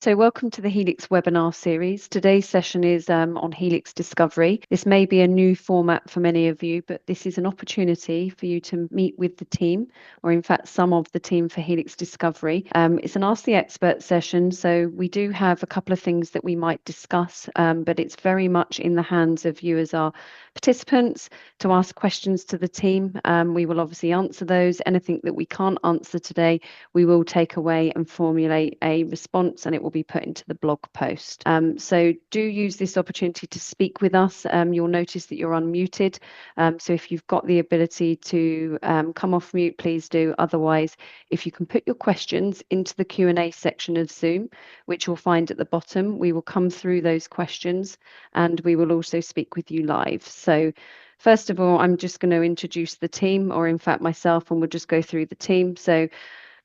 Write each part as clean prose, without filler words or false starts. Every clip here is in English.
So welcome to the Helix webinar series. Today's session is on Helix Discovery. This may be a new format for many of you, but this is an opportunity for you to meet with the team, or in fact, some of the team for Helix Discovery. It's an Ask the Expert session, so we do have a couple of things that we might discuss, but it's very much in the hands of you as our participants to ask questions to the team. We will obviously answer those. Anything that we can't answer today, we will take away and formulate a response, and it will be put into the blog post. So do use this opportunity to speak with us. You'll notice that you're unmuted. So if you've got the ability to come off mute, please do. Otherwise, if you can put your questions into the Q&A section of Zoom, which you'll find at the bottom, we will come through those questions and we will also speak with you live. So first of all, I'm just going to introduce the team, or in fact myself, and we'll just go through the team. So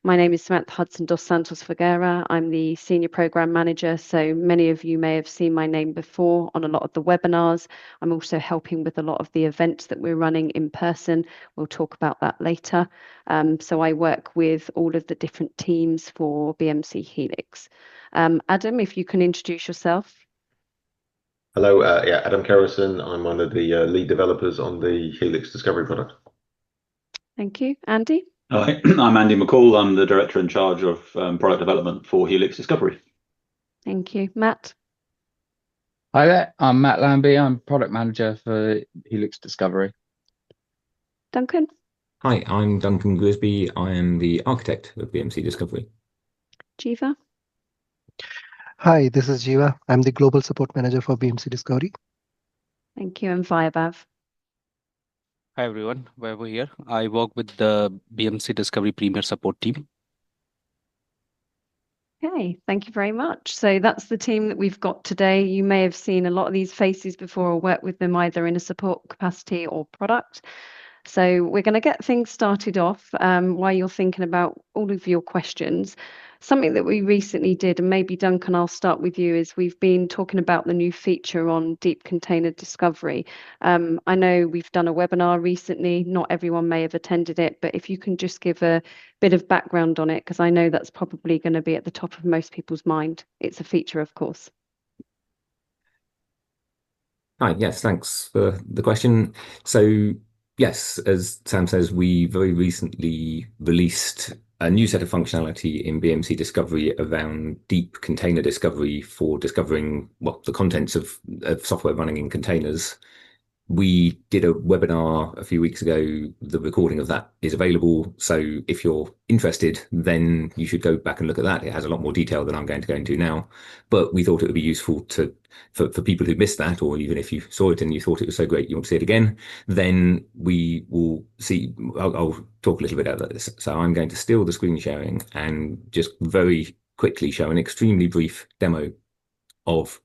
my name is Samantha Hudson dos Santos Figueira. I'm the Senior Program Manager, so many of you may have seen my name before on a lot of the webinars. I'm also helping with a lot of the events that we're running in person. We'll talk about that later. So I work with all of the different teams for BMC Helix. Adam, if you can introduce yourself. Hello, Adam Kerrison. I'm one of the lead developers on the Helix Discovery product. Thank you. Andy? Hi, I'm Andy McCall. I'm the Director in charge of Product Development for Helix Discovery. Thank you. Matt? Hi there, I'm Matt Lambie. I'm Product Manager for Helix Discovery. Duncan? Hi, I'm Duncan Grisby. I am the architect of BMC Discovery. Jiva? Hi, this is Jiva. I'm the Global Support Manager for BMC Discovery. Thank you. And Vaibhav? Hi everyone, Vaibhav here. I work with the BMC Discovery Premier Support team. Okay, thank you very much. So that's the team that we've got today. You may have seen a lot of these faces before or worked with them either in a support capacity or product. So we're going to get things started off while you're thinking about all of your questions. Something that we recently did, and maybe Duncan, I'll start with you, is we've been talking about the new feature on deep container discovery. I know we've done a webinar recently. Not everyone may have attended it, but if you can just give a bit of background on it, because I know that's probably going to be at the top of most people's mind. It's a feature, of course. Hi, yes, thanks for the question. So yes, as Sam says, we very recently released a new set of functionality in BMC Discovery around deep container discovery for discovering the contents of software running in containers. We did a webinar a few weeks ago. The recording of that is available. So if you're interested, then you should go back and look at that. It has a lot more detail than I'm going to go into now. But we thought it would be useful for people who missed that, or even if you saw it and you thought it was so great you want to see it again, then we will see. I'll talk a little bit about this. So I'm going to steal the screen sharing and just very quickly show an extremely brief demo of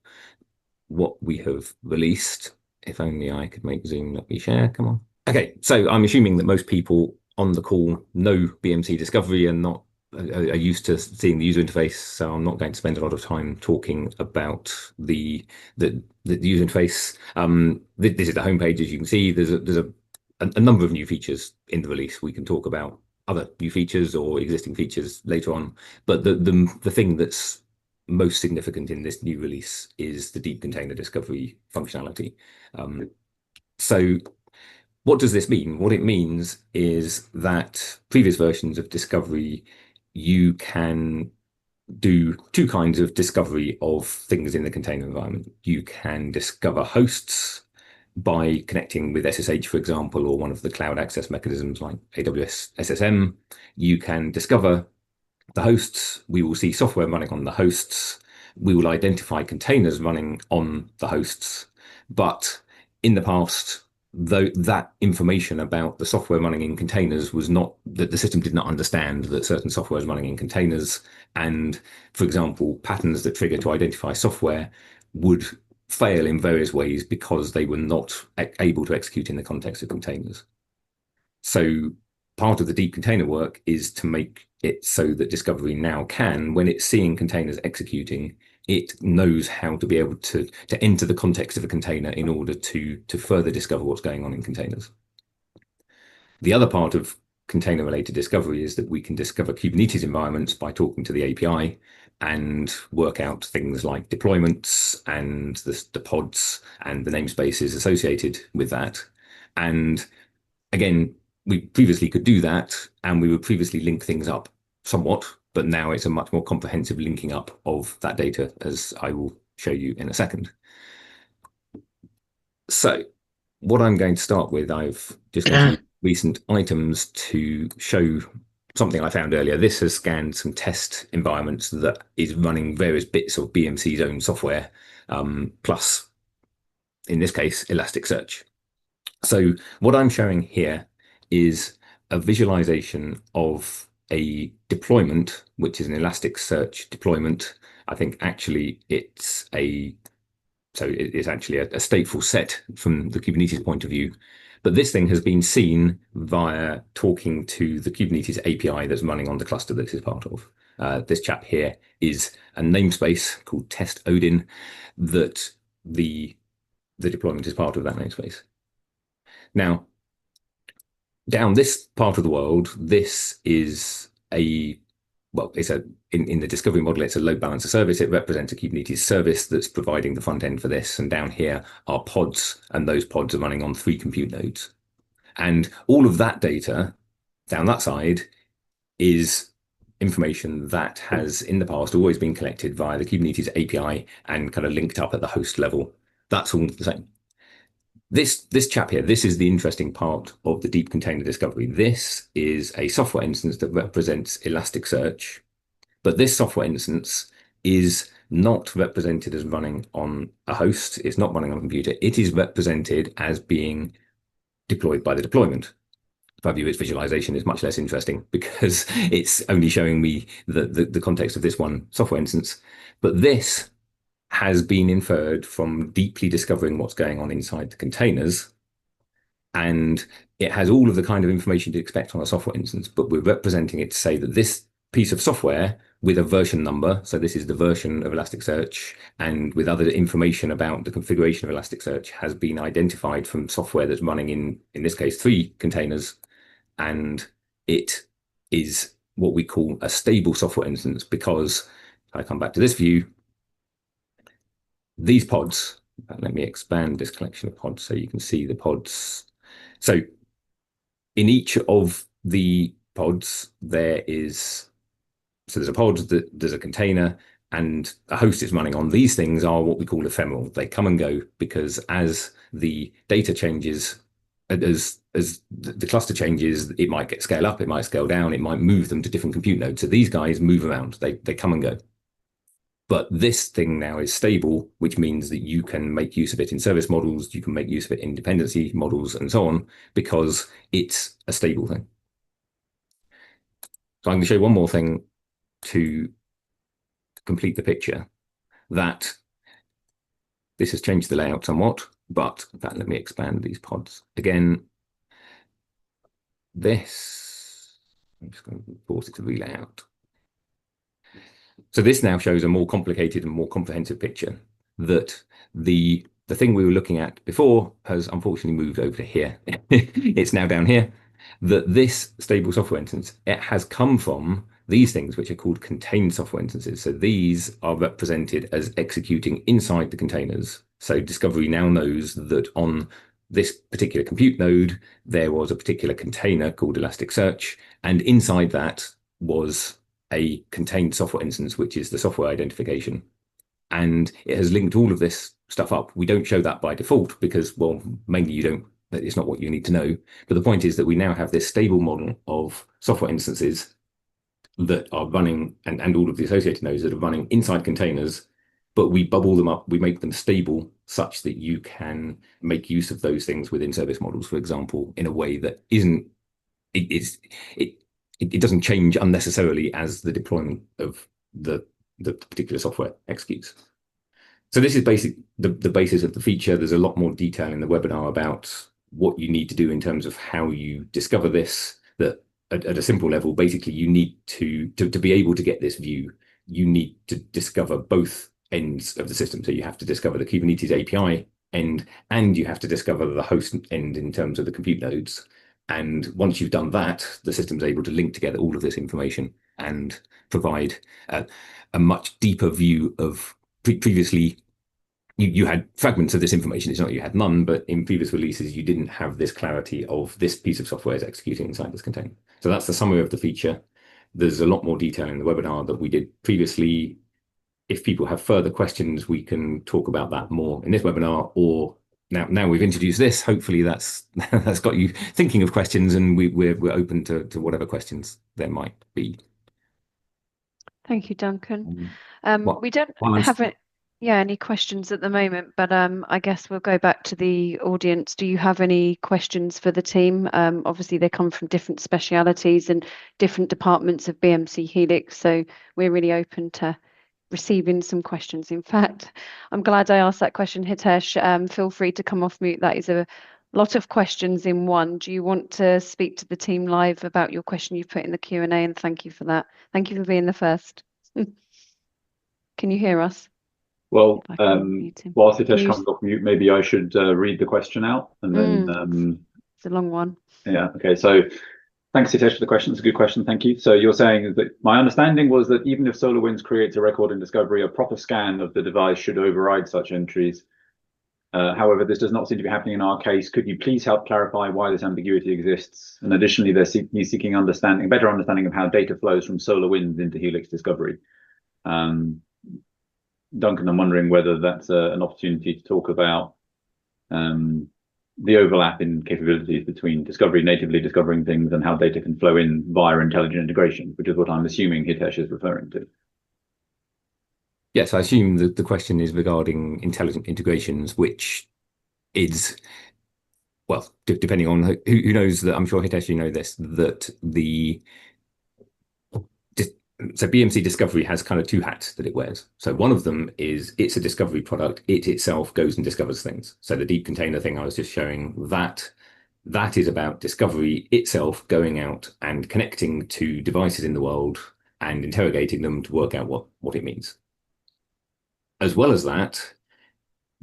what we have released. If only I could make Zoom let me share. Come on. Okay, so I'm assuming that most people on the call know BMC Discovery and are used to seeing the user interface. So I'm not going to spend a lot of time talking about the user interface. This is the homepage, as you can see. There's a number of new features in the release. We can talk about other new features or existing features later on. But the thing that's most significant in this new release is the deep container discovery functionality. So what does this mean? What it means is that previous versions of Discovery, you can do two kinds of discovery of things in the container environment. You can discover hosts by connecting with SSH, for example, or one of the cloud access mechanisms like AWS SSM. You can discover the hosts. We will see software running on the hosts. We will identify containers running on the hosts. But in the past, though, that information about the software running in containers was not, that the system did not understand that certain software is running in containers. And for example, patterns that trigger to identify software would fail in various ways because they were not able to execute in the context of containers. So part of the deep container work is to make it so that Discovery now can, when it's seeing containers executing, it knows how to be able to enter the context of a container in order to further discover what's going on in containers. The other part of container-related discovery is that we can discover Kubernetes environments by talking to the API, and work out things like deployments and the pods and the namespaces associated with that. And again, we previously could do that, and we would previously link things up somewhat, but now it's a much more comprehensive linking up of that data, as I will show you in a second. So what I'm going to start with, I've just going to use recent items to show something I found earlier. This has scanned some test environments that is running various bits of BMC's own software, plus, in this case, Elasticsearch. So what I'm showing here is a visualization of a deployment, which is an Elasticsearch deployment. I think actually it's actually a stateful set from the Kubernetes point of view. But this thing has been seen via talking to the Kubernetes API that's running on the cluster that this is part of. This chap here is a namespace called test Odin that the deployment is part of that namespace. Now, down this part of the world, this is in the discovery model, it's a load balancer service. It represents a Kubernetes service that's providing the front end for this. And down here are pods, and those pods are running on 3 compute nodes. And all of that data down that side is information that has in the past always been collected via the Kubernetes API and kind of linked up at the host level. That's all the same. This chap here, this is the interesting part of the deep container discovery. This is a software instance that represents Elasticsearch, but this software instance is not represented as running on a host. It's not running on a computer. It is represented as being deployed by the deployment. If I view its visualization, is much less interesting because it's only showing me the context of this one software instance. But this has been inferred from deeply discovering what's going on inside the containers. And it has all of the kind of information to expect on a software instance, but we're representing it to say that this piece of software with a version number, so this is the version of Elasticsearch, and with other information about the configuration of Elasticsearch, has been identified from software that's running in this case, 3 containers. And it is what we call a stable software instance, because if I come back to this view, these pods, let me expand this collection of pods so you can see the pods. So in each of the pods, there's a pod, there's a container, and a host is running on. These things are what we call ephemeral. They come and go because as the data changes, as the cluster changes, it might get scale up, it might scale down, it might move them to different compute nodes. So these guys move around, they come and go. But this thing now is stable, which means that you can make use of it in service models, you can make use of it in dependency models and so on, because it's a stable thing. So I'm going to show you one more thing to complete the picture, that this has changed the layout somewhat, but in fact, let me expand these pods again. I'm just going to force it to relay out. So this now shows a more complicated and more comprehensive picture, that the thing we were looking at before has unfortunately moved over to here. It's now down here. That this stable software instance, it has come from these things, which are called contained software instances. So these are represented as executing inside the containers. So Discovery now knows that on this particular compute node, there was a particular container called Elasticsearch, and inside that was a contained software instance, which is the software identification. And it has linked all of this stuff up. We don't show that by default because, well, mainly it's not what you need to know. But the point is that we now have this stable model of software instances that are running, and all of the associated nodes that are running inside containers, but we bubble them up, we make them stable such that you can make use of those things within service models, for example, in a way that it doesn't change unnecessarily as the deployment of the particular software executes. So this is the basis of the feature. There's a lot more detail in the webinar about what you need to do in terms of how you discover this, that at a simple level, basically you need to be able to get this view, you need to discover both ends of the system. So you have to discover the Kubernetes API end, and you have to discover the host end in terms of the compute nodes. And once you've done that, the system's able to link together all of this information and provide a much deeper view of previously. You had fragments of this information. It's not you had none, but in previous releases, you didn't have this clarity of this piece of software is executing inside this container. So that's the summary of the feature. There's a lot more detail in the webinar that we did previously. If people have further questions, we can talk about that more in this webinar, or now we've introduced this. Hopefully that's got you thinking of questions, and we're open to whatever questions there might be. Thank you, Duncan. What- We don't have any questions at the moment, but I guess we'll go back to the audience. Do you have any questions for the team? Obviously, they come from different specialities and different departments of BMC Helix, so we're really open to receiving some questions. In fact, I'm glad I asked that question, Hitesh. Feel free to come off mute. That is a lot of questions in one. Do you want to speak to the team live about your question you put in the Q&A? And thank you for that. Thank you for being the first. Can you hear us? Well, If I can unmute him. whilst Hitesh Can you- comes off mute, maybe I should read the question out, and then It's a long one. yeah, okay. So thanks, Hitesh, for the question. It's a good question. Thank you. So you're saying that my understanding was that even if SolarWinds creates a record in Discovery, a proper scan of the device should override such entries. However, this does not seem to be happening in our case. Could you please help clarify why this ambiguity exists? And additionally, they're seeking better understanding of how data flows from SolarWinds into Helix Discovery. Duncan, I'm wondering whether that's an opportunity to talk about the overlap in capabilities between natively discovering things, and how data can flow in via intelligent integration, which is what I'm assuming Hitesh is referring to. Yes, I assume that the question is regarding intelligent integrations, which is, well, depending on who knows that, I'm sure Hitesh, you know this, that so BMC Discovery has kind of two hats that it wears. So one of them is it's a discovery product. It itself goes and discovers things. So the deep container thing I was just showing, that is about discovery itself going out and connecting to devices in the world and interrogating them to work out what it means. As well as that,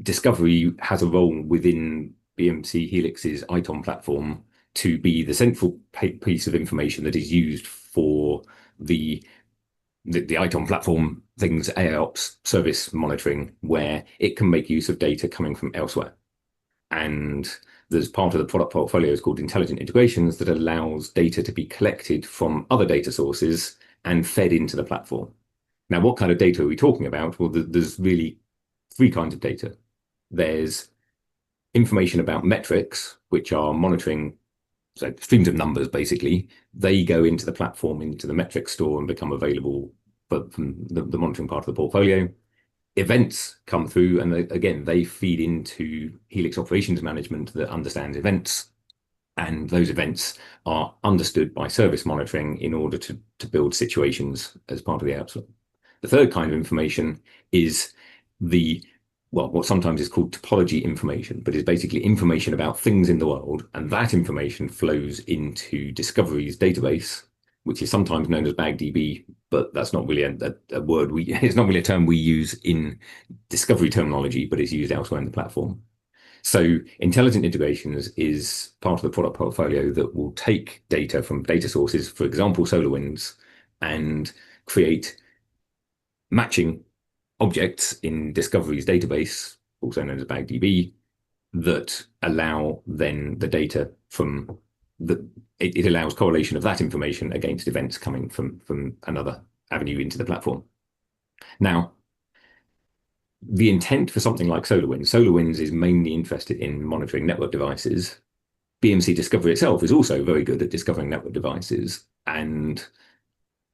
discovery has a role within BMC Helix's ITOM platform to be the central piece of information that is used for the ITOM platform things, AIOps service monitoring, where it can make use of data coming from elsewhere. And there's part of the product portfolio is called intelligent integrations that allows data to be collected from other data sources and fed into the platform. Now, what kind of data are we talking about? Well, there's really three kinds of data. There's information about metrics, which are monitoring, so streams of numbers, basically. They go into the platform, into the metric store, and become available from the monitoring part of the portfolio. Events come through, and again, they feed into Helix Operations Management that understands events. And those events are understood by service monitoring in order to build situations as part of the output. The third kind of information is what sometimes is called topology information, but is basically information about things in the world. And that information flows into Discovery's database, which is sometimes known as BagDB, but that's not really a word it's not really a term we use in Discovery terminology, but it's used elsewhere in the platform. So intelligent integrations is part of the product portfolio that will take data from data sources, for example, SolarWinds, and create matching objects in Discovery's database, also known as BagDB, that allow then the data from it allows correlation of that information against events coming from another avenue into the platform. Now, the intent for something like SolarWinds is mainly interested in monitoring network devices. BMC Discovery itself is also very good at discovering network devices, and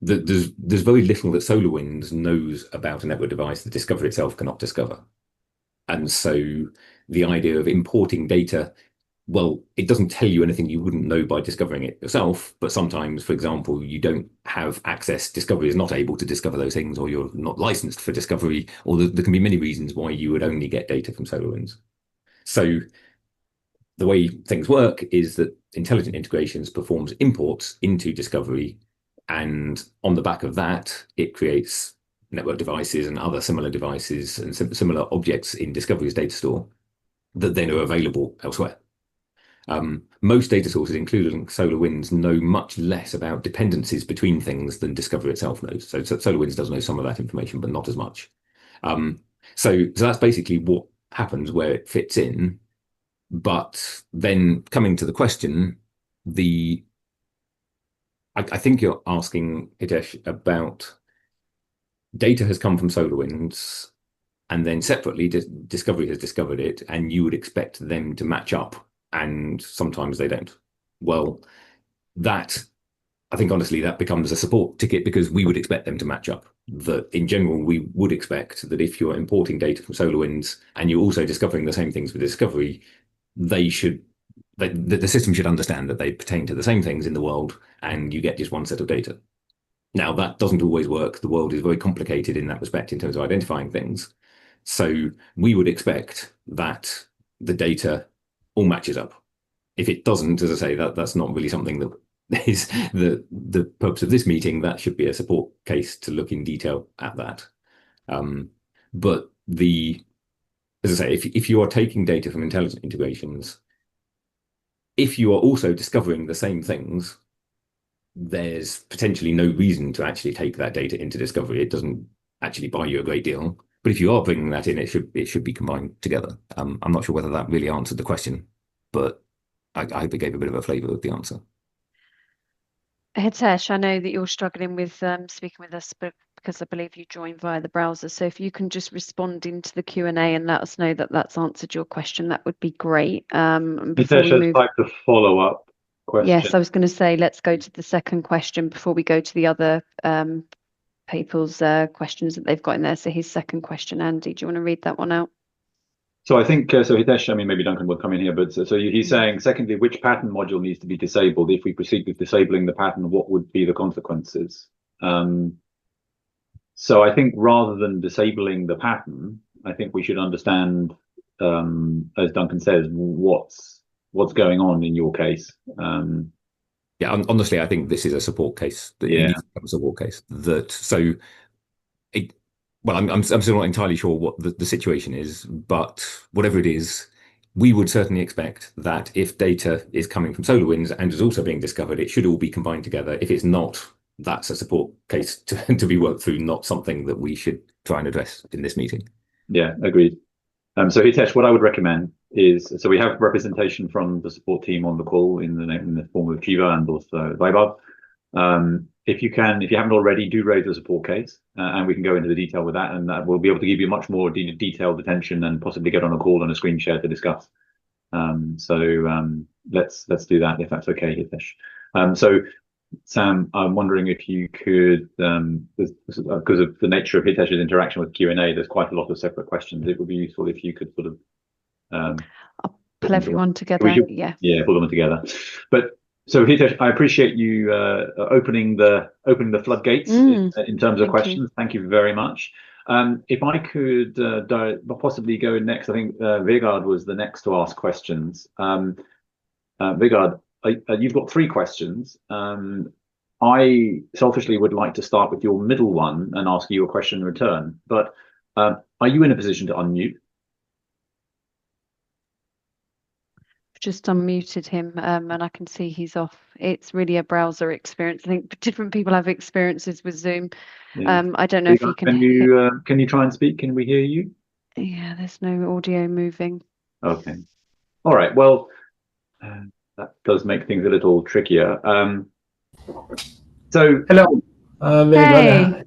there's very little that SolarWinds knows about a network device that Discovery itself cannot discover. And so the idea of importing data, well, it doesn't tell you anything you wouldn't know by discovering it yourself, but sometimes, for example, you don't have access, Discovery is not able to discover those things, or you're not licensed for Discovery, or there can be many reasons why you would only get data from SolarWinds. So the way things work is that intelligent integrations performs imports into Discovery, and on the back of that, it creates network devices and other similar devices and similar objects in Discovery's data store that then are available elsewhere. most data sources, including SolarWinds, know much less about dependencies between things than Discovery itself knows. So SolarWinds does know some of that information, but not as much. So that's basically what happens where it fits in. But then coming to the question, I think you're asking, Hitesh, about data has come from SolarWinds, and then separately Discovery has discovered it, and you would expect them to match up, and sometimes they don't. Well, I think honestly that becomes a support ticket, because we would expect them to match up. That in general, we would expect that if you're importing data from SolarWinds and you're also discovering the same things with Discovery, the system should understand that they pertain to the same things in the world, and you get just one set of data. Now, that doesn't always work. The world is very complicated in that respect in terms of identifying things. So we would expect that the data all matches up. If it doesn't, as I say, that's not really something that is the purpose of this meeting. That should be a support case to look in detail at that. But as I say, if you are taking data from intelligent integrations, if you are also discovering the same things, there's potentially no reason to actually take that data into Discovery. It doesn't actually buy you a great deal. But if you are bringing that in, it should be combined together. I'm not sure whether that really answered the question, but I hope it gave a bit of a flavour of the answer. Hitesh, I know that you're struggling with speaking with us, but because I believe you joined via the browser. So if you can just respond into the Q&A and let us know that that's answered your question, that would be great. Before Hitesh has typed a follow-up question. Yes, I was going to say, let's go to the second question before we go to the other people's questions that they've got in there. So his second question, Andy, do you want to read that one out? So I think, so Hitesh, I mean, maybe Duncan will come in here, but so he's saying, secondly, which pattern module needs to be disabled? If we proceed with disabling the pattern, what would be the consequences? So I think rather than disabling the pattern, I think we should understand, as Duncan says, what's going on in your case. Yeah, honestly, I think this is a support case. It needs to become a support case. Well, I'm still not entirely sure what the situation is, but whatever it is, we would certainly expect that if data is coming from SolarWinds and is also being discovered, it should all be combined together. If it's not, that's a support case to be worked through, not something that we should try and address in this meeting. Yeah, agreed. So Hitesh, what I would recommend is, so we have representation from the support team on the call in the form of Jiva and also Vaibhav. If you haven't already, do raise a support case, and we can go into the detail with that, and we'll be able to give you much more detailed attention and possibly get on a call and a screen share to discuss. So let's do that if that's okay, Hitesh. So Sam, I'm wondering if you could, because of the nature of Hitesh's interaction with Q&A, there's quite a lot of separate questions. It would be useful if you could sort of I'll pull everyone together. Yeah, pull them together. But so Hitesh, I appreciate you opening the floodgates in terms of questions. Thank you very much. If I could possibly go next, I think Vegard was the next to ask questions. Vegard, you've got 3 questions. I selfishly would like to start with your middle one and ask you a question in return. But are you in a position to unmute? Just unmuted him, and I can see he's off. It's really a browser experience. I think different people have experiences with Zoom. I don't know if you can. Can you try and speak? Can we hear you? Yeah, there's no audio moving. Okay. All right. Well, that does make things a little trickier. So hello. Hey.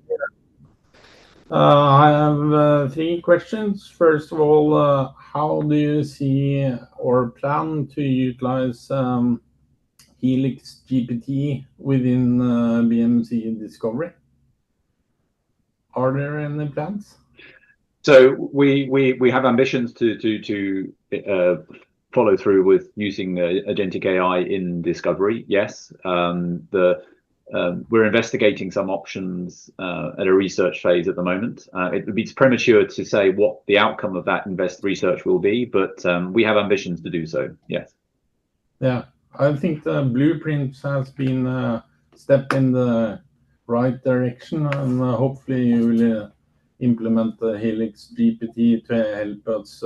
I have 3 questions. First of all, how do you see or plan to utilize Helix GPT within BMC Discovery? Are there any plans? So we have ambitions to follow through with using agentic AI in Discovery. Yes, we're investigating some options at a research phase at the moment. It would be premature to say what the outcome of that research will be, but we have ambitions to do so. Yes. Yeah, I think the blueprint has been a step in the right direction, and hopefully you will implement the Helix GPT to help us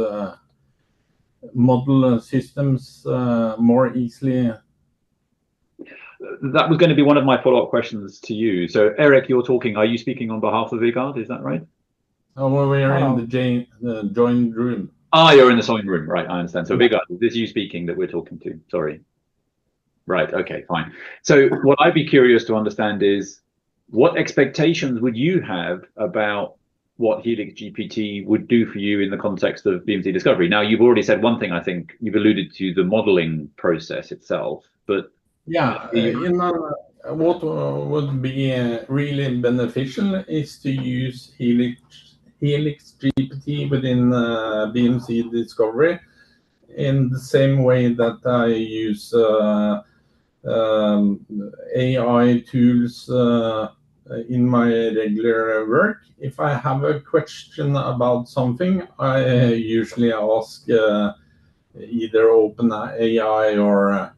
model systems more easily? That was going to be one of my follow-up questions to you. So Eric, you're talking, are you speaking on behalf of Vigard? Is that right? Oh, we are in the joined room. Ah, you're in the same room, right? I understand. So Vigard, this is you speaking that we're talking to. Sorry. Right. Okay. Fine. So what I'd be curious to understand is what expectations would you have about what Helix GPT would do for you in the context of BMC Discovery? Now, you've already said one thing. I think you've alluded to the modeling process itself, but yeah, what would be really beneficial is to use Helix GPT within BMC Discovery in the same way that I use AI tools in my regular work. If I have a question about something, I usually ask either OpenAI or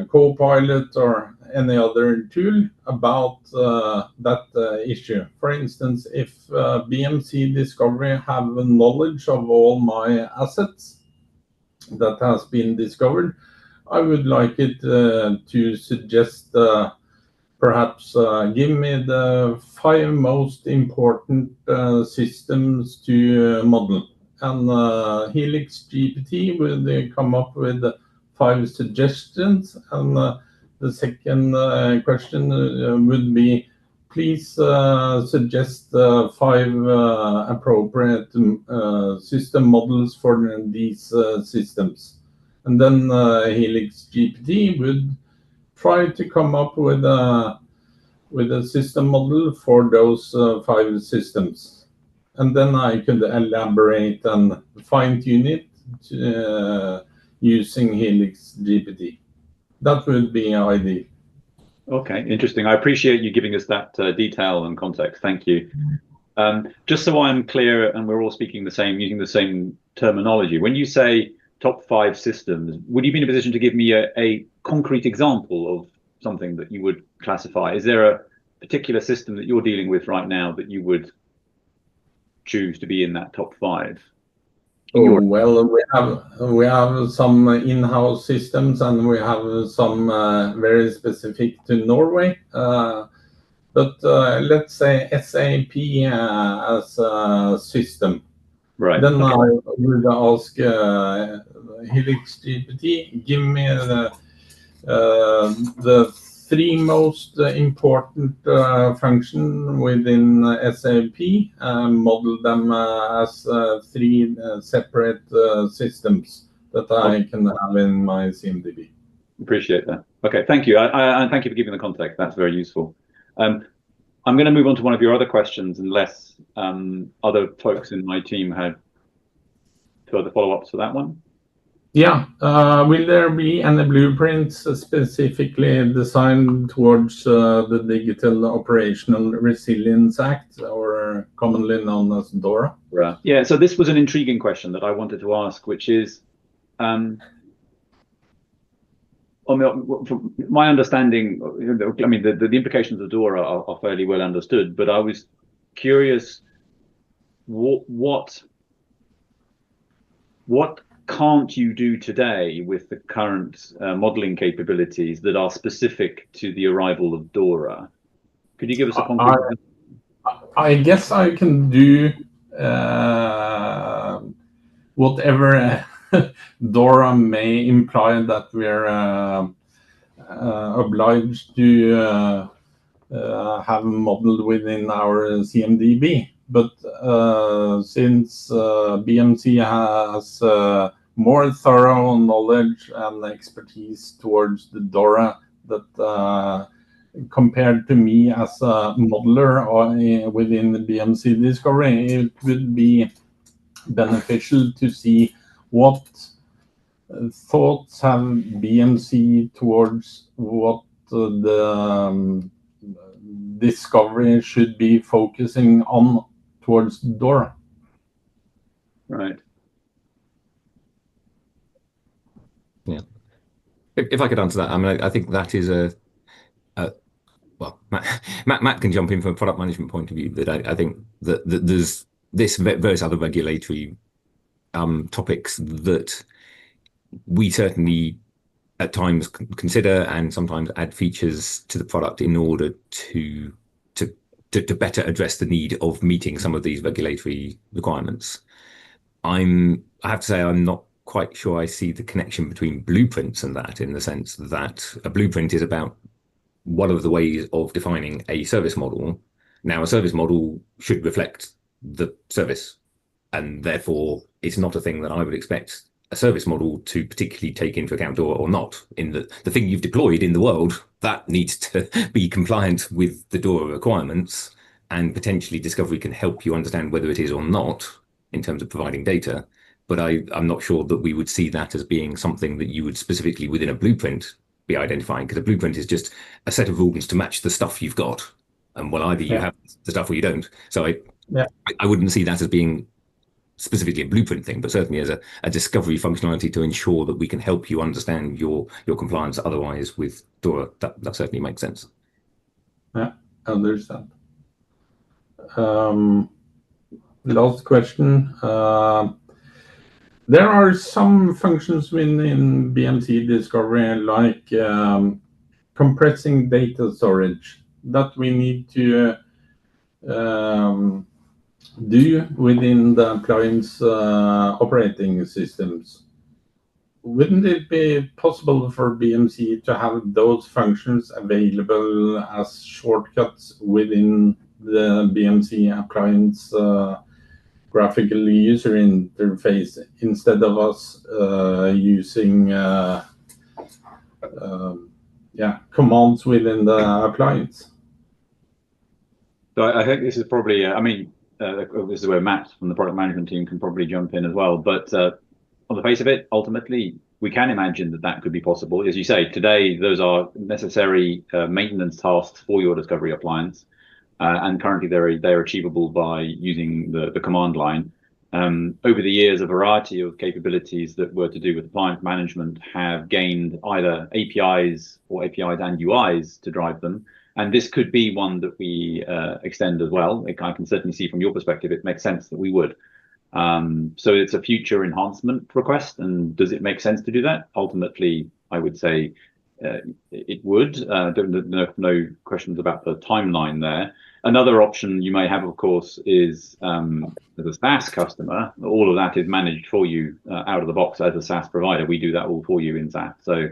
Copilot or any other tool about that issue. For instance, if BMC Discovery have knowledge of all my assets that has been discovered, I would like it to suggest perhaps give me the 5 most important systems to model. And Helix GPT will come up with 5 suggestions. And the second question would be, please suggest 5 appropriate system models for these systems. And then Helix GPT would try to come up with a system model for those 5 systems. And then I could elaborate and fine-tune it using Helix GPT. That would be ideal. Okay, interesting. I appreciate you giving us that detail and context. Thank you. Just so I'm clear and we're all speaking using the same terminology, when you say top 5 systems, would you be in a position to give me a concrete example of something that you would classify? Is there a particular system that you're dealing with right now that you would choose to be in that top 5? Oh, well, we have some in-house systems and we have some very specific to Norway. But let's say SAP as a system. Right. Then I would ask Helix GPT, give me the 3 most important function within SAP, model them as 3 separate systems that I can have in my CMDB. Appreciate that. Okay, thank you. And thank you for giving the context. That's very useful. I'm going to move on to one of your other questions, unless other folks in my team had further follow-ups for that one. Yeah. Will there be any blueprints specifically designed towards the Digital Operational Resilience Act, or commonly known as DORA? Right. Yeah, so this was an intriguing question that I wanted to ask, which is, from my understanding, I mean, the implications of DORA are fairly well understood, but I was curious, what can't you do today with the current modeling capabilities that are specific to the arrival of DORA? Could you give us a concrete? I guess I can do whatever DORA may imply that we're obliged to have modeled within our CMDB. But since BMC has more thorough knowledge and expertise towards the DORA that compared to me as a modeler or within the BMC Discovery, it would be beneficial to see what thoughts have BMC towards what the Discovery should be focusing on towards DORA. Right. Yeah. If I could answer that, I mean, I think that is well, Matt can jump in from a product management point of view, but I think that there's various other regulatory topics that we certainly at times consider and sometimes add features to the product in order to better address the need of meeting some of these regulatory requirements. I have to say I'm not quite sure I see the connection between blueprints and that, in the sense that a blueprint is about one of the ways of defining a service model. Now, a service model should reflect the service, and therefore it's not a thing that I would expect a service model to particularly take into account or not. In the thing you've deployed in the world, that needs to be compliant with the DORA requirements, and potentially Discovery can help you understand whether it is or not in terms of providing data. But I'm not sure that we would see that as being something that you would specifically within a blueprint be identifying, because a blueprint is just a set of rules to match the stuff you've got. And well, either you have the stuff or you don't. So I wouldn't see that as being specifically a blueprint thing, but certainly as a discovery functionality to ensure that we can help you understand your compliance otherwise with DORA. That certainly makes sense. Yeah, I understand. Last question. There are some functions within BMC Discovery, like compressing data storage, that we need to do within the client's operating systems. Wouldn't it be possible for BMC to have those functions available as shortcuts within the BMC client's graphical user interface, instead of us using commands within the clients? So I think this is probably, this is where Matt from the product management team can probably jump in as well. But on the face of it, ultimately, we can imagine that could be possible. As you say, today, those are necessary maintenance tasks for your Discovery appliance. And currently, they're achievable by using the command line. Over the years, a variety of capabilities that were to do with appliance management have gained either APIs and UIs to drive them. And this could be one that we extend as well. I can certainly see from your perspective, it makes sense that we would. So it's a future enhancement request. And does it make sense to do that? Ultimately, I would say it would. No questions about the timeline there. Another option you may have, of course, is as a SaaS customer, all of that is managed for you out of the box as a SaaS provider. We do that all for you in SaaS. So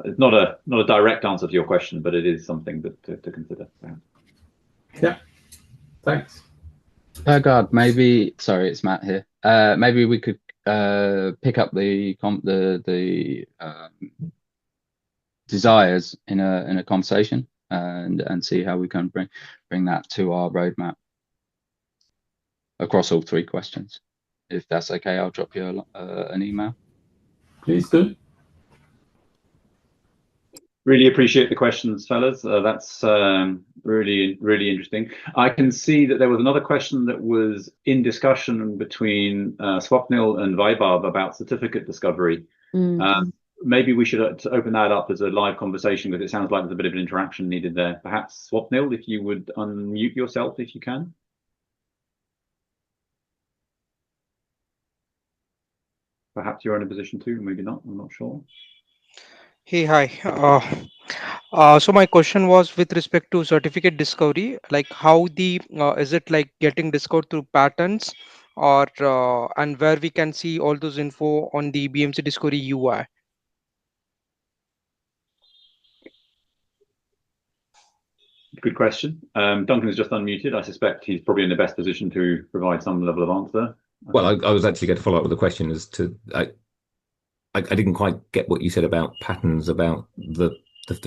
it's not a direct answer to your question, but it is something to consider. Yeah, thanks. God, maybe. Sorry, it's Matt here. Maybe we could pick up the desires in a conversation and see how we can bring that to our roadmap across all three questions. If that's okay, I'll drop you an email. Please do. Really appreciate the questions, fellas. That's really, really interesting. I can see that there was another question that was in discussion between Swapnil and Vaibhav about certificate discovery. Maybe we should open that up as a live conversation, because it sounds like there's a bit of an interaction needed there. Perhaps, Swapnil, if you would unmute yourself if you can. Perhaps you're in a position to, maybe not, I'm not sure. Hey, hi. So my question was with respect to certificate discovery, like how is it like getting discovered through patterns, or and where we can see all those info on the BMC Discovery UI? Good question. Duncan is just unmuted. I suspect he's probably in the best position to provide some level of answer. Well, I was actually going to follow up with a question as to I didn't quite get what you said about patterns, about the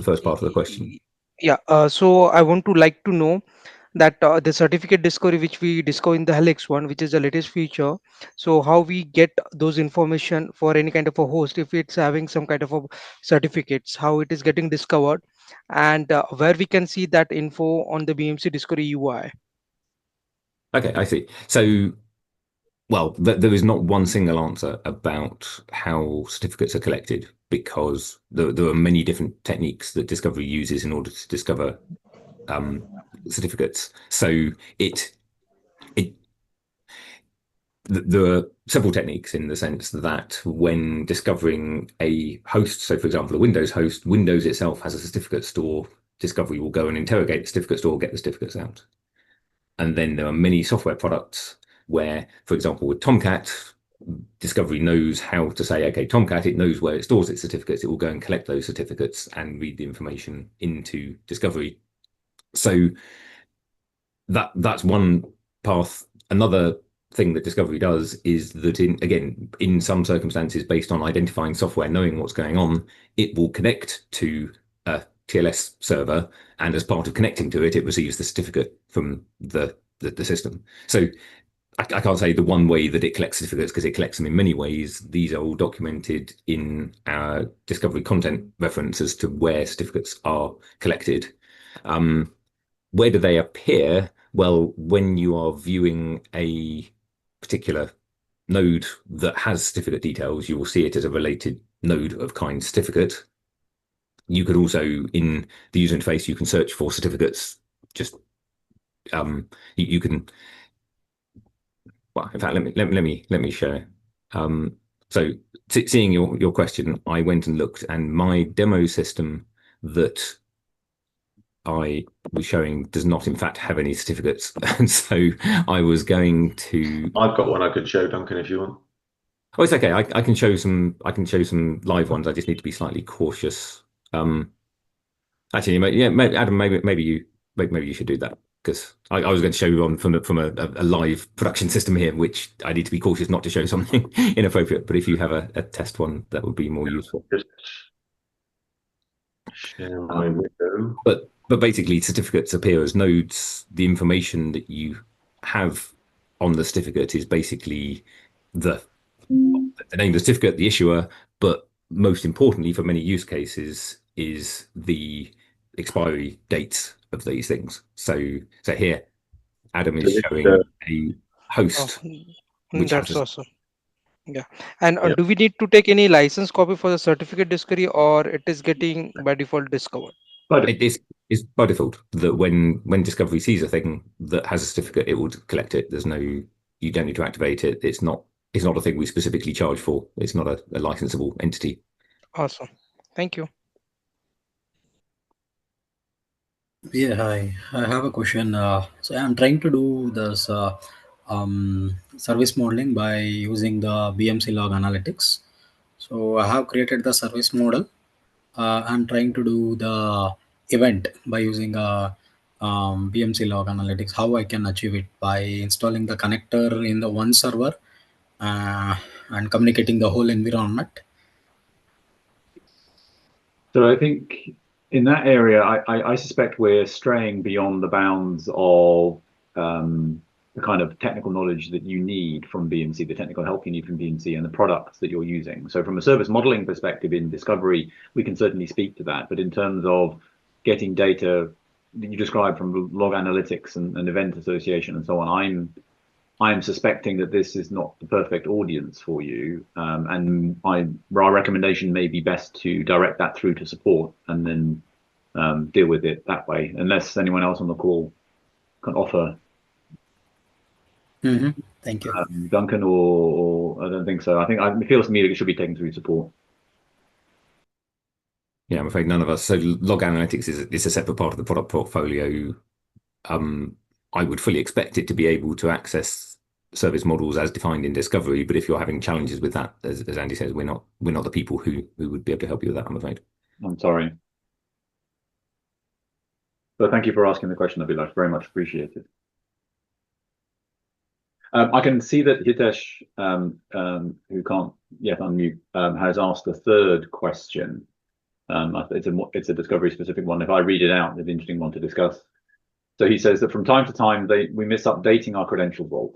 first part of the question. Yeah. So I want to know that the certificate discovery which we discover in the Helix one, which is the latest feature. So how we get those information for any kind of a host, if it's having some kind of a certificates, how it is getting discovered, and where we can see that info on the BMC Discovery UI. Okay, I see. So, well, there is not one single answer about how certificates are collected, because there are many different techniques that Discovery uses in order to discover certificates. So there are several techniques in the sense that when discovering a host, so for example, a Windows host, Windows itself has a certificate store. Discovery will go and interrogate the certificate store, get the certificates out. And then there are many software products where, for example, with Tomcat, Discovery knows how to say, okay, Tomcat, it knows where it stores its certificates. It will go and collect those certificates and read the information into Discovery. So that's one path. Another thing that Discovery does is that in some circumstances, based on identifying software, knowing what's going on, it will connect to a TLS server, and as part of connecting to it, it receives the certificate from the system. So I can't say the one way that it collects certificates, because it collects them in many ways. These are all documented in our Discovery content reference as to where certificates are collected. Where do they appear? Well, when you are viewing a particular node that has certificate details, you will see it as a related node of kind certificate. You could also, in the user interface, you can search for certificates. Just you can. Well, in fact, let me share. So seeing your question, I went and looked, and my demo system that I was showing does not, in fact, have any certificates. And so I was going to. I've got one I could show, Duncan, if you want. Oh, it's okay. I can show some. I can show some live ones. I just need to be slightly cautious. Actually, Adam, maybe you should do that, because I was going to show you one from a live production system here, which I need to be cautious not to show something inappropriate. But if you have a test one, that would be more useful. Just share my window. But basically, certificates appear as nodes. The information that you have on the certificate is basically the name of the certificate, the issuer, but most importantly, for many use cases, is the expiry dates of these things. So here, Adam is showing a host. That's awesome. Yeah. And do we need to take any license copy for the certificate discovery, or it is getting by default discovered? But it is by default that when Discovery sees a thing that has a certificate, it will collect it. You don't need to activate it. It's not a thing we specifically charge for. It's not a licensable entity. Awesome. Thank you. Yeah, hi. I have a question. So I'm trying to do this service modeling by using the BMC log analytics. So I have created the service model. I'm trying to do the event by using BMC log analytics. How I can achieve it? By installing the connector in the one server and communicating the whole environment. So I think in that area, I suspect we're straying beyond the bounds of the kind of technical knowledge that you need from BMC, the technical help you need from BMC, and the products that you're using. So from a service modeling perspective in Discovery, we can certainly speak to that. But in terms of getting data that you described from log analytics and event association and so on, I'm suspecting that this is not the perfect audience for you, and our recommendation may be best to direct that through to support and then deal with it that way, unless anyone else on the call can offer. Thank you. Duncan, or I don't think so. I think it feels to me that it should be taken through support. Yeah, I'm afraid none of us. So log analytics is a separate part of the product portfolio. I would fully expect it to be able to access service models as defined in Discovery, but if you're having challenges with that, as Andy says, we're not the people who would be able to help you with that, I'm afraid. I'm sorry. But thank you for asking the question, Abhilash. Very much appreciated. I can see that Hitesh, who can't yet unmute, has asked a third question. It's a Discovery specific one. If I read it out, it's an interesting one to discuss. So he says that from time to time, we miss updating our credential vault.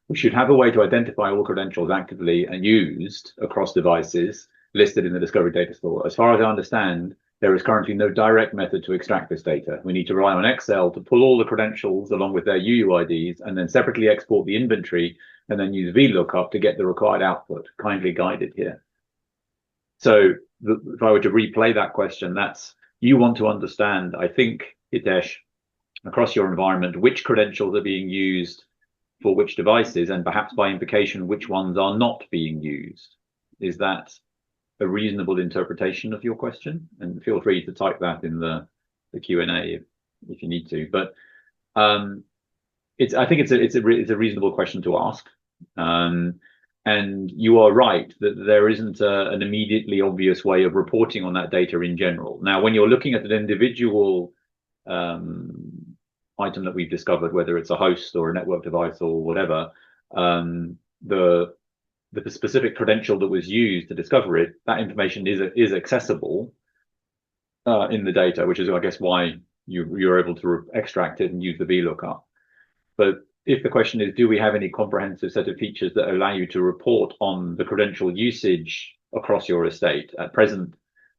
We should have a way to identify all credentials actively and used across devices listed in the Discovery data store. As far as I understand, there is currently no direct method to extract this data. We need to rely on Excel to pull all the credentials along with their UUIDs and then separately export the inventory and then use VLOOKUP to get the required output. Kindly guided here. So if I were to replay that question, that's you want to understand, I think, Hitesh, across your environment, which credentials are being used for which devices, and perhaps by implication which ones are not being used. Is that a reasonable interpretation of your question? And feel free to type that in the Q&A if you need to. But I think it's a reasonable question to ask. And you are right that there isn't an immediately obvious way of reporting on that data in general. Now, when you're looking at an individual item that we've discovered, whether it's a host or a network device or whatever, the specific credential that was used to discover it, that information is accessible in the data, which is, I guess, why you're able to extract it and use the VLOOKUP. But if the question is, do we have any comprehensive set of features that allow you to report on the credential usage across your estate? At present,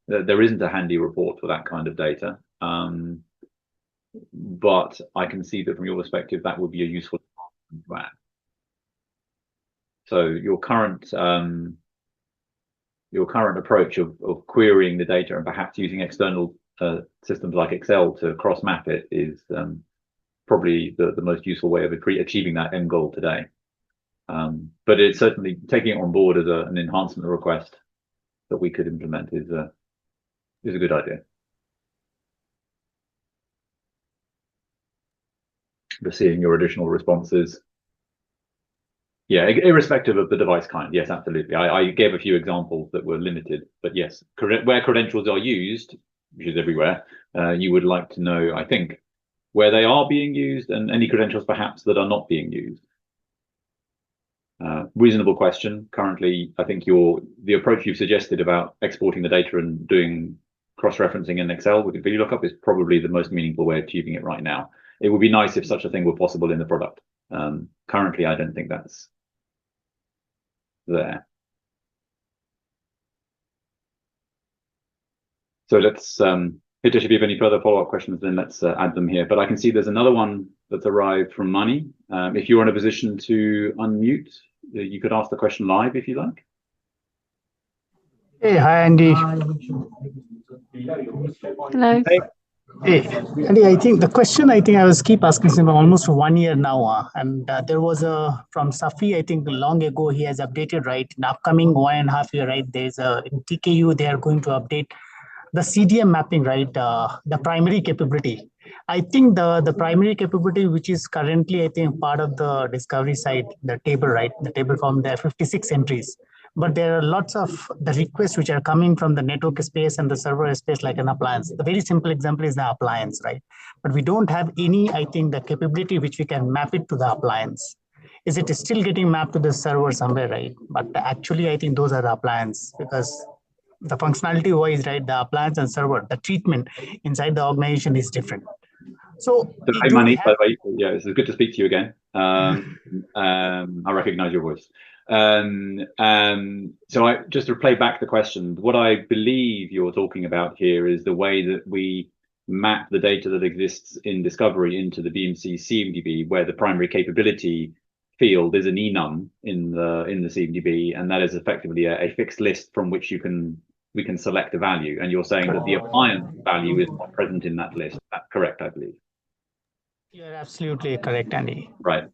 there isn't a handy report for that kind of data. But I can see that from your perspective, that would be a useful plan. So your current approach of querying the data and perhaps using external systems like Excel to cross-map it is probably the most useful way of achieving that end goal today. But it's certainly taking it on board as an enhancement request that we could implement is a good idea. But seeing your additional responses, yeah, irrespective of the device kind, yes, absolutely. I gave a few examples that were limited, but yes, where credentials are used, which is everywhere, you would like to know, I think, where they are being used and any credentials perhaps that are not being used. Reasonable question. Currently, I think the approach you've suggested about exporting the data and doing cross-referencing in Excel with the VLOOKUP is probably the most meaningful way of achieving it right now. It would be nice if such a thing were possible in the product. Currently, I don't think that's there. So let's, Hitesh, if you have any further follow-up questions, then let's add them here. But I can see there's another one that's arrived from Mani. If you're in a position to unmute, you could ask the question live if you like. Hey, hi, Andy. Hello. Hey, Andy, I think the question I was keep asking him almost for 1 year now. And there was from Safi, I think long ago, he has updated, right? In the upcoming 1.5 year, right? There's in TKU, they are going to update the CDM mapping, right? The primary capability. I think the primary capability, which is currently, I think, part of the discovery side, the table, right? The table from the 56 entries. But there are lots of the requests which are coming from the network space and the server space like an appliance. The very simple example is the appliance, right? But we don't have any, I think, the capability which we can map it to the appliance. Is it still getting mapped to the server somewhere, right? But actually, I think those are the appliance because the functionality wise, right? The appliance and server, the treatment inside the organization is different. So, hi, Mani, by the way, yeah, it's good to speak to you again. I recognize your voice. So just to play back the question, what I believe you're talking about here is the way that we map the data that exists in Discovery into the BMC CMDB, where the primary capability field is an enum in the CMDB, and that is effectively a fixed list from which we can select a value. And you're saying that the appliance value is not present in that list. That's correct, I believe. You're absolutely correct, Andy. Right.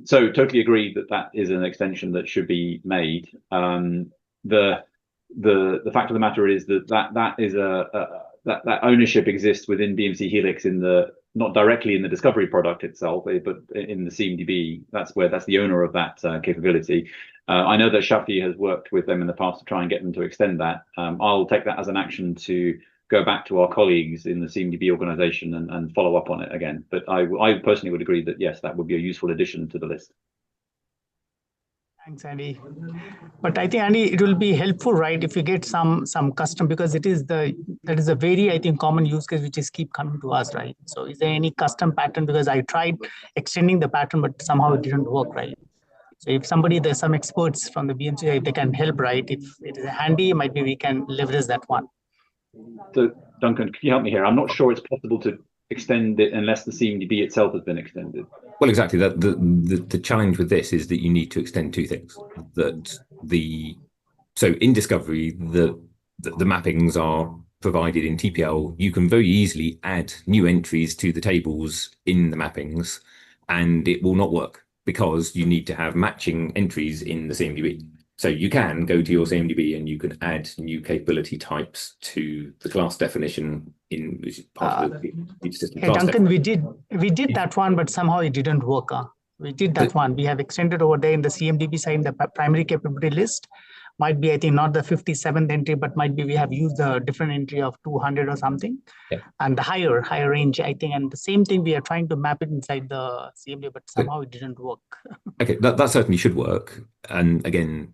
So totally agree that is an extension that should be made. The fact of the matter is that ownership exists within BMC Helix not directly in the discovery product itself, but in the CMDB. That's the owner of that capability. I know that Shafi has worked with them in the past to try and get them to extend that. I'll take that as an action to go back to our colleagues in the CMDB organization and follow up on it again. But I personally would agree that, yes, that would be a useful addition to the list. Thanks, Andy. But I think, Andy, it will be helpful, right, if you get some custom, because that is a very, I think, common use case which is keep coming to us, right? So is there any custom pattern? Because I tried extending the pattern, but somehow it didn't work, right? So if there's some experts from the BMC, if they can help, right? If it is handy, maybe we can leverage that one. So Duncan, can you help me here? I'm not sure it's possible to extend it unless the CMDB itself has been extended. Well, exactly. The challenge with this is that you need to extend two things. So in Discovery, the mappings are provided in TPL. You can very easily add new entries to the tables in the mappings, and it will not work. because you need to have matching entries in the CMDB. So you can go to your CMDB and you can add new capability types to the class definition in which is part of the system. Hey, Duncan, we did that one, but somehow it didn't work. We did that one. We have extended over there in the CMDB side, the primary capability list. Might be, I think, not the 57th entry, but might be we have used a different entry of 200 or something. Yeah. And the higher range, I think. And the same thing, we are trying to map it inside the CMDB, but somehow it didn't work. Okay, that certainly should work. And again,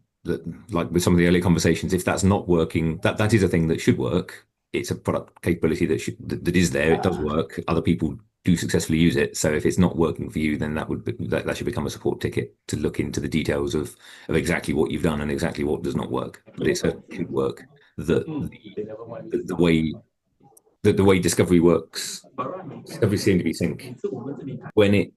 like with some of the early conversations, if that's not working, that is a thing that should work. It's a product capability that is there. It does work. Other people do successfully use it. So if it's not working for you, then that should become a support ticket to look into the details of exactly what you've done and exactly what does not work. But it certainly should work. The way Discovery works, Discovery CMDB sync, when it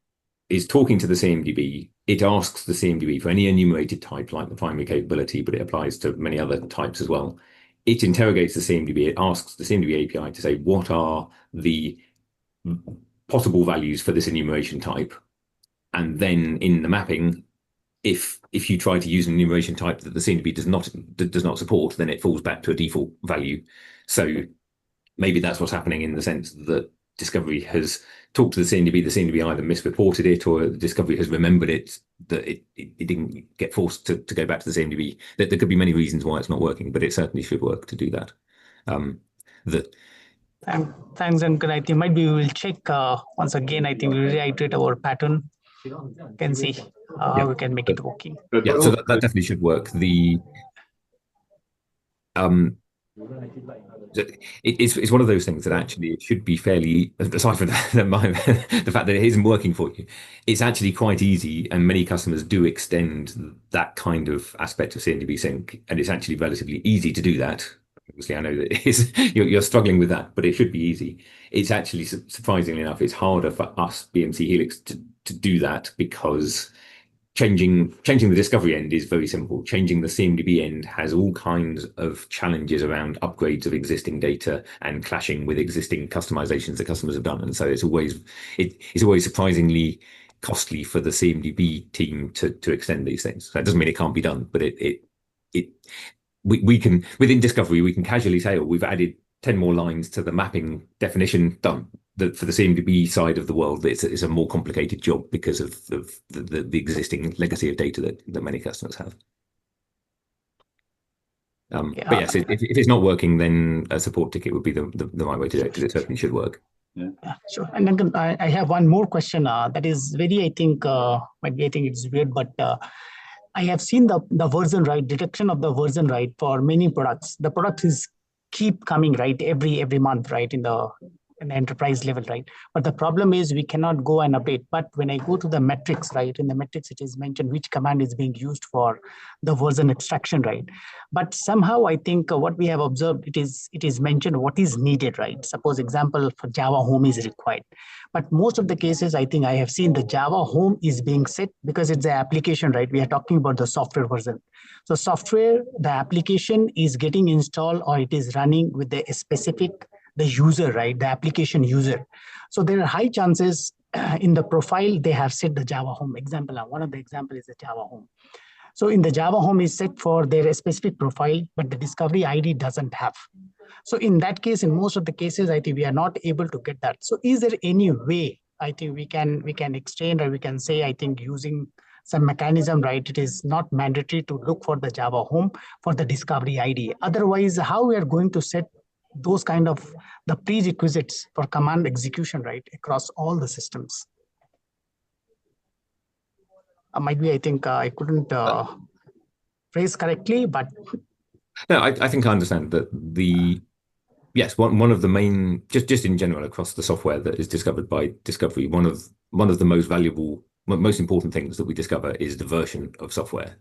is talking to the CMDB, it asks the CMDB for any enumerated type like the primary capability, but it applies to many other types as well. It interrogates the CMDB. It asks the CMDB API to say, what are the possible values for this enumeration type? And then in the mapping, if you try to use an enumeration type that the CMDB does not support, then it falls back to a default value. So maybe that's what's happening in the sense that Discovery has talked to the CMDB either misreported it or Discovery has remembered it, that it didn't get forced to go back to the CMDB. There could be many reasons why it's not working, but it certainly should work to do that. Thanks, Duncan. I think maybe we will check once again. I think we'll reiterate our pattern. Can see how we can make it working. Yeah, so that definitely should work. It's one of those things that actually it should be fairly, aside from the fact that it isn't working for you, it's actually quite easy, and many customers do extend that kind of aspect of CMDB sync, and it's actually relatively easy to do that. Obviously, I know that it is, you're struggling with that, but it should be easy. It's actually, surprisingly enough, it's harder for us, BMC Helix, to do that, because changing the discovery end is very simple. Changing the CMDB end has all kinds of challenges around upgrades of existing data and clashing with existing customizations that customers have done. And so it's always surprisingly costly for the CMDB team to extend these things. That doesn't mean it can't be done, but we can, within Discovery, we can casually say, oh, we've added 10 more lines to the mapping definition, done. For the CMDB side of the world, it's a more complicated job because of the existing legacy of data that many customers have. But yes, if it's not working, then a support ticket would be the right way to do it, because it certainly should work. Yeah, sure. And then I have one more question that is very, I think it's weird, but I have seen the version right, detection of the version right for many products. The products keep coming right every month, right, in the enterprise level, right? But the problem is we cannot go and update. But when I go to the metrics, right, in the metrics, it is mentioned which command is being used for the version extraction, right? But somehow I think what we have observed, it is mentioned what is needed, right? Suppose example for Java home is required. But most of the cases, I think I have seen the Java home is being set because it's the application, right? We are talking about the software version. So software, the application is getting installed or it is running with the specific the user, right? The application user. So there are high chances in the profile, they have set the Java home example. One of the example is the Java home. So in the Java home is set for their specific profile, but the discovery ID doesn't have. So in that case, in most of the cases, I think we are not able to get that. So is there any way, I think we can extend, or we can say, I think using some mechanism, right? It is not mandatory to look for the Java home for the discovery ID. Otherwise, how we are going to set those kind of the prerequisites for command execution, right, across all the systems? Might be, I think I couldn't phrase correctly, but no, I think I understand that yes, one of the main, just in general across the software that is discovered by Discovery, one of the most valuable, most important things that we discover is the version of software.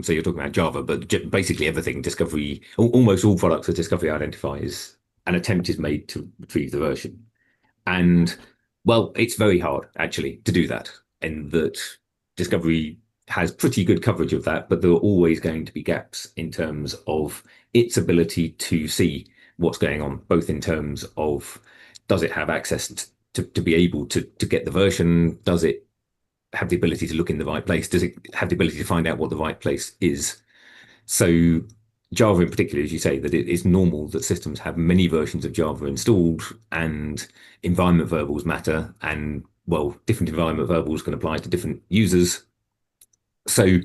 So you're talking about Java, but basically everything Discovery, almost all products that Discovery identifies, an attempt is made to retrieve the version. And well, it's very hard actually to do that, and that Discovery has pretty good coverage of that, but there are always going to be gaps in terms of its ability to see what's going on, both in terms of does it have access to be able to get the version, does it have the ability to look in the right place? Does it have the ability to find out what the right place is? So Java in particular, as you say, that it's normal that systems have many versions of Java installed, and environment variables matter, and well, different environment variables can apply to different users. So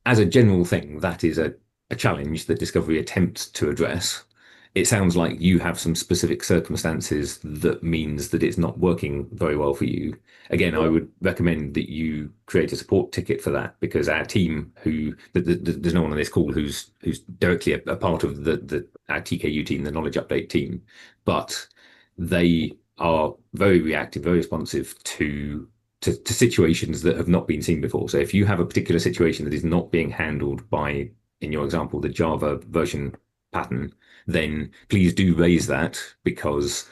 as a general thing, that is a challenge that Discovery attempts to address. It sounds like you have some specific circumstances that means that it's not working very well for you. Again, I would recommend that you create a support ticket for that, because our team, there's no one on this call who's directly a part of our TKU team, the knowledge update team, but they are very reactive, very responsive to situations that have not been seen before. So if you have a particular situation that is not being handled by, in your example, the Java version pattern, then please do raise that, because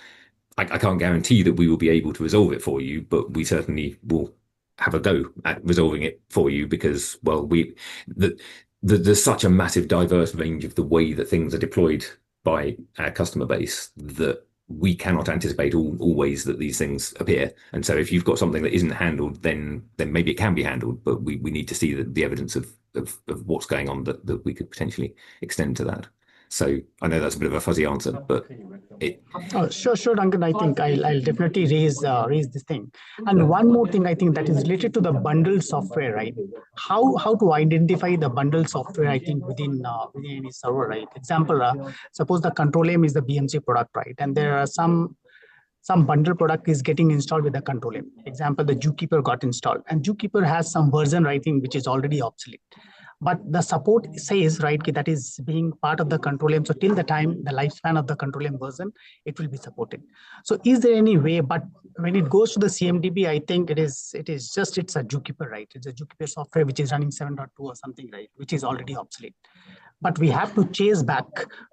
I can't guarantee that we will be able to resolve it for you, but we certainly will have a go at resolving it for you, because, well, there's such a massive diverse range of the way that things are deployed by our customer base that we cannot anticipate all ways that these things appear. And so if you've got something that isn't handled, then maybe it can be handled, but we need to see the evidence of what's going on that we could potentially extend to that. So I know that's a bit of a fuzzy answer, but Sure, Duncan. I think I'll definitely raise this thing. And one more thing, I think that is related to the bundled software, right? How to identify the bundled software, I think, within any server, right? Example, suppose the control M is the BMC product, right? And there are some bundle product is getting installed with the control M. Example, the Zookeeper got installed, and Zookeeper has some version, I think, which is already obsolete. But the support says, right, that is being part of the control M. So till the time the lifespan of the control M version, it will be supported. So is there any way, but when it goes to the CMDB, I think it's a Zookeeper, right? It's a Zookeeper software which is running 7.2 or something, right? Which is already obsolete. But we have to chase back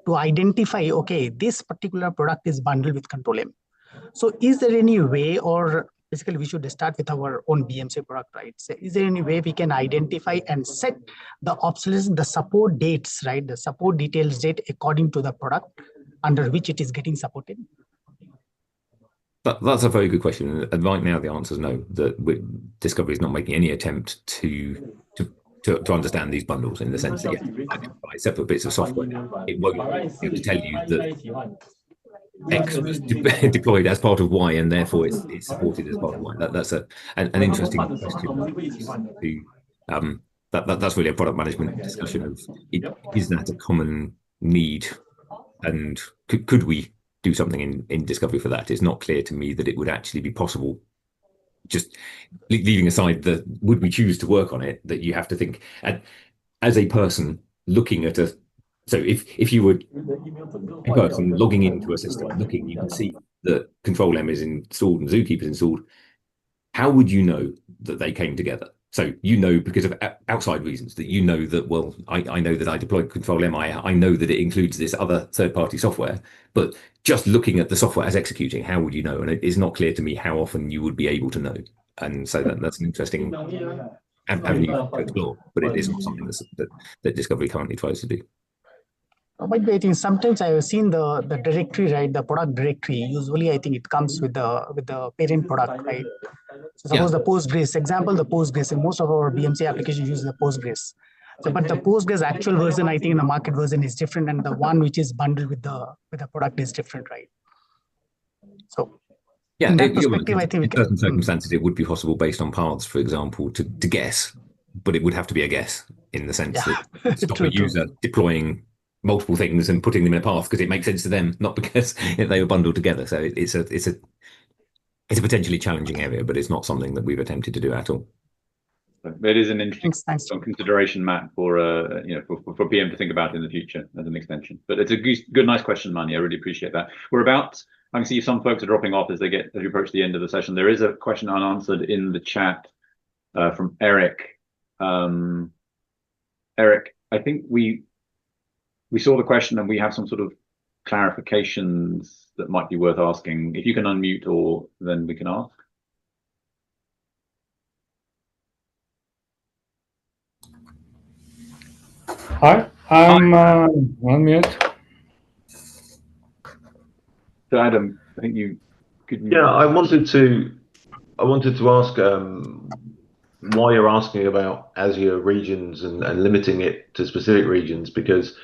to identify, okay, this particular product is bundled with control M. So is there any way, or basically we should start with our own BMC product, right? So is there any way we can identify and set the obsolescence, the support dates, right? The support details date according to the product under which it is getting supported? That's a very good question. And right now the answer is no, that Discovery is not making any attempt to understand these bundles, in the sense that you have to identify separate bits of software. It won't be able to tell you that X was deployed as part of Y, and therefore it's supported as part of Y. That's an interesting question. That's really a product management discussion of is that a common need, and could we do something in Discovery for that? It's not clear to me that it would actually be possible. Just leaving aside the would we choose to work on it, that you have to think as a person looking at so if you were a person logging into a system, you can see that Control M is installed and Zookeeper is installed. How would you know that they came together? So you know, because of outside reasons, that you know that, well, I know that I deployed Control M. I know that it includes this other third-party software. But just looking at the software as executing, how would you know? And it is not clear to me how often you would be able to know. And so that's an interesting avenue to explore. But it is not something that Discovery currently tries to do. But I think sometimes I have seen the directory, right? The product directory. Usually, I think it comes with the parent product, right? So suppose the Postgres example, the Postgres, and most of our BMC applications use the Postgres. So, but the Postgres actual version, I think, in the market version is different, and the one which is bundled with the product is different, right? So, in that perspective, I think in certain circumstances it would be possible, based on paths, for example, to guess, but it would have to be a guess, in the sense that stop a user deploying multiple things and putting them in a path because it makes sense to them, not because they were bundled together. So it's a potentially challenging area, but it's not something that we've attempted to do at all. It is an interesting consideration, Matt, for for PM to think about in the future as an extension. But it's a good, nice question, Mani. I really appreciate that. I can see some folks are dropping off as we approach the end of the session. There is a question unanswered in the chat from Eric. Eric, I think we saw the question and we have some sort of clarifications that might be worth asking. If you can unmute, or then we can ask. Hi, I'm on mute. So Adam, I think you could. Yeah, I wanted to ask why you're asking about Azure regions and limiting it to specific regions, because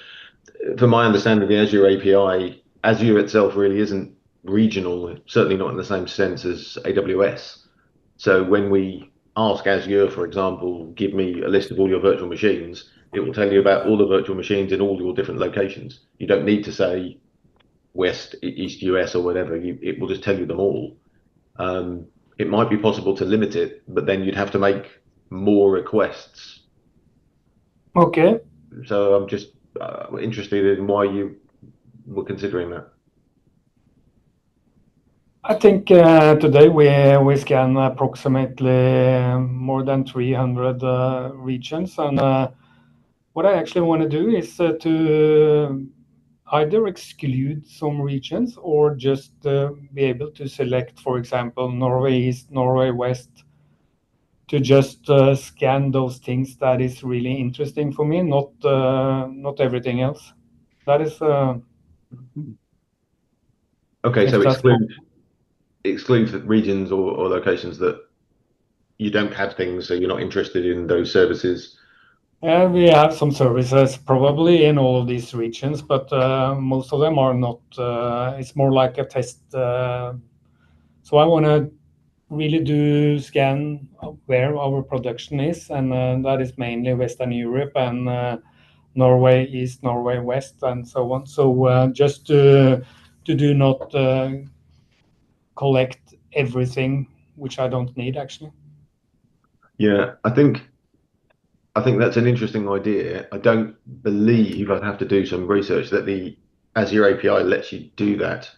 from my understanding, the Azure API, Azure itself really isn't regional, certainly not in the same sense as AWS. So when we ask Azure, for example, give me a list of all your virtual machines, it will tell you about all the virtual machines in all your different locations. You don't need to say West, East US or whatever. It will just tell you them all. It might be possible to limit it, but then you'd have to make more requests. Okay. So I'm just interested in why you were considering that. I think today we scan approximately more than 300 regions, and what I actually want to do is to either exclude some regions or just be able to select, for example, Norway East, Norway West, to just scan those things that is really interesting for me, not everything else. That is okay. So that's exclude the regions or locations that you don't have things, so you're not interested in those services. we have some services probably in all of these regions, but most of them are not. It's more like a test. So I want to really do scan where our production is, and that is mainly Western Europe and Norway East, Norway West, and so on. So just to do not collect everything which I don't need actually. Yeah, I think that's an interesting idea. I don't believe, I'd have to do some research, that the Azure API lets you do that.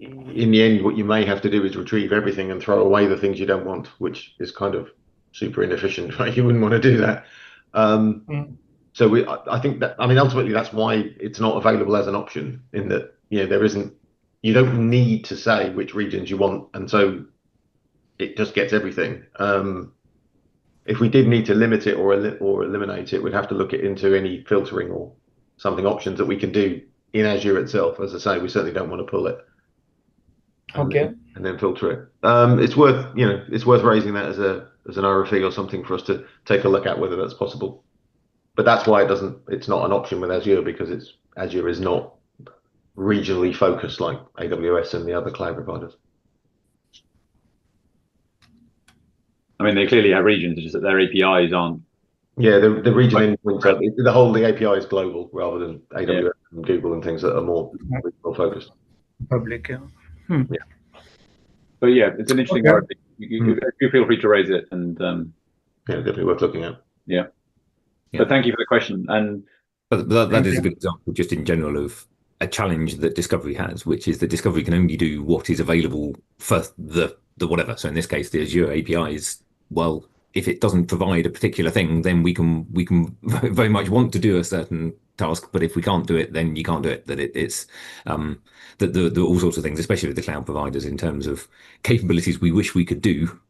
In the end, what you may have to do is retrieve everything and throw away the things you don't want, which is kind of super inefficient, right? You wouldn't want to do that. So I think that, I mean, ultimately that's why it's not available as an option, in that, you don't need to say which regions you want, and so it just gets everything. If we did need to limit it or eliminate it, we'd have to look into any filtering or something options that we can do in Azure itself. As I say, we certainly don't want to pull it and then filter it. It's worth raising that as an RFE or something for us to take a look at whether that's possible. But that's why it's not an option with Azure, because Azure is not regionally focused like AWS and the other cloud providers. I mean, they clearly have regions, just that their APIs aren't. Yeah, the region endpoints, the API is global rather than AWS and Google and things that are more regional focused. Public, yeah. Yeah. But yeah, it's an interesting RFP. You feel free to raise it, and yeah, definitely worth looking at. Yeah. But thank you for the question. And but that is a good example, just in general, of a challenge that Discovery has, which is that Discovery can only do what is available for the whatever. So in this case, the Azure API is, well, if it doesn't provide a particular thing, then we can very much want to do a certain task, but if we can't do it, then you can't do it. That it's that the all sorts of things, especially with the cloud providers, in terms of capabilities we wish we could do.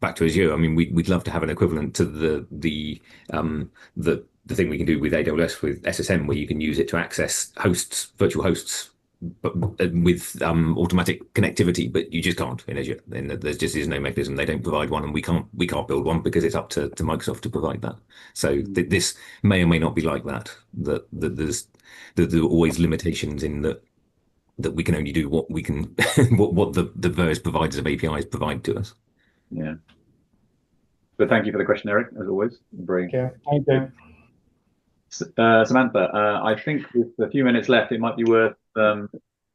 Back to Azure, I mean, we'd love to have an equivalent to the thing we can do with AWS with SSM, where you can use it to access virtual hosts, but with automatic connectivity, but you just can't in Azure. And there just is no mechanism. They don't provide one, and we can't build one because it's up to Microsoft to provide that. So this may or may not be like that. That there's always limitations in that we can only do what we can what the various providers of APIs provide to us. Yeah. But thank you for the question, Eric, as always. Thank you. Samantha, I think with a few minutes left, it might be worth.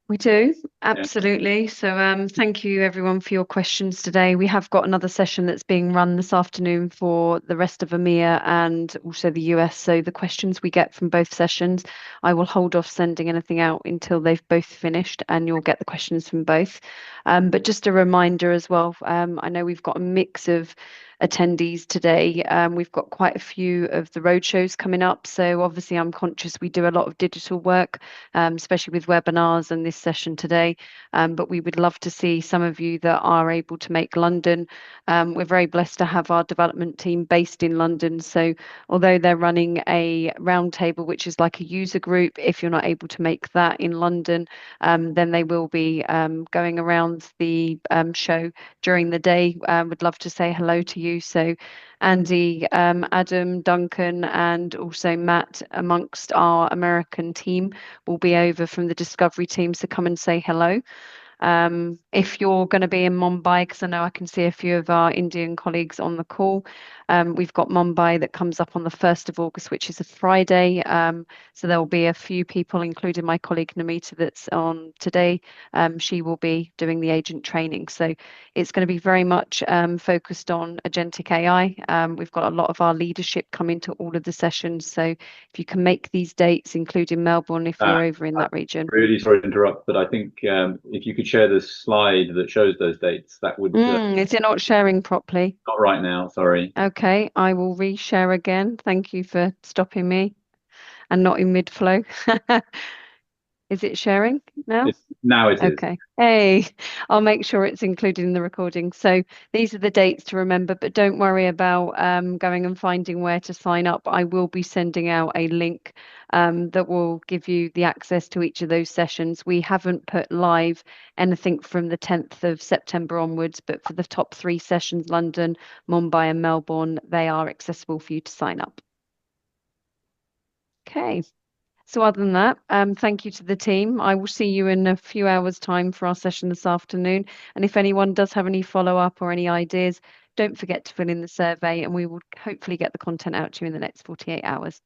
We do, absolutely. Yeah. So thank you everyone for your questions today. We have got another session that's being run this afternoon for the rest of EMEA and also the US. So the questions we get from both sessions, I will hold off sending anything out until they've both finished, and you'll get the questions from both. But just a reminder as well, I know we've got a mix of attendees today. We've got quite a few of the roadshows coming up. So obviously I'm conscious we do a lot of digital work, especially with webinars and this session today. But we would love to see some of you that are able to make London. We're very blessed to have our development team based in London. So although they're running a roundtable, which is like a user group, if you're not able to make that in London, then they will be going around the show during the day. Would love to say hello to you you. So Andy, Adam, Duncan, and also Matt amongst our American team will be over from the Discovery team. So come and say hello. If you're going to be in Mumbai, because I know I can see a few of our Indian colleagues on the call, we've got Mumbai that comes up on the 1st of August, which is a Friday. So there will be a few people, including my colleague Namita that's on today. She will be doing the agent training. So it's going to be very much focused on agentic AI. We've got a lot of our leadership coming to all of the sessions. So if you can make these dates, including Melbourne, if you're over in that region. Really sorry to interrupt, but I think if you could share the slide that shows those dates, that would. Is it not sharing properly? Not right now, sorry. Okay, I will reshare again. Thank you for stopping me and not in mid-flow. Is it sharing now? Now it is. Okay. Hey, I'll make sure it's included in the recording. So these are the dates to remember, but don't worry about going and finding where to sign up. I will be sending out a link that will give you the access to each of those sessions. We haven't put live anything from the 10th of September onwards, but for the top 3 sessions, London, Mumbai and Melbourne, they are accessible for you to sign up. Okay. So other than that, thank you to the team. I will see you in a few hours' time for our session this afternoon. And if anyone does have any follow-up or any ideas, don't forget to fill in the survey and we will hopefully get the content out to you in the next 48 hours.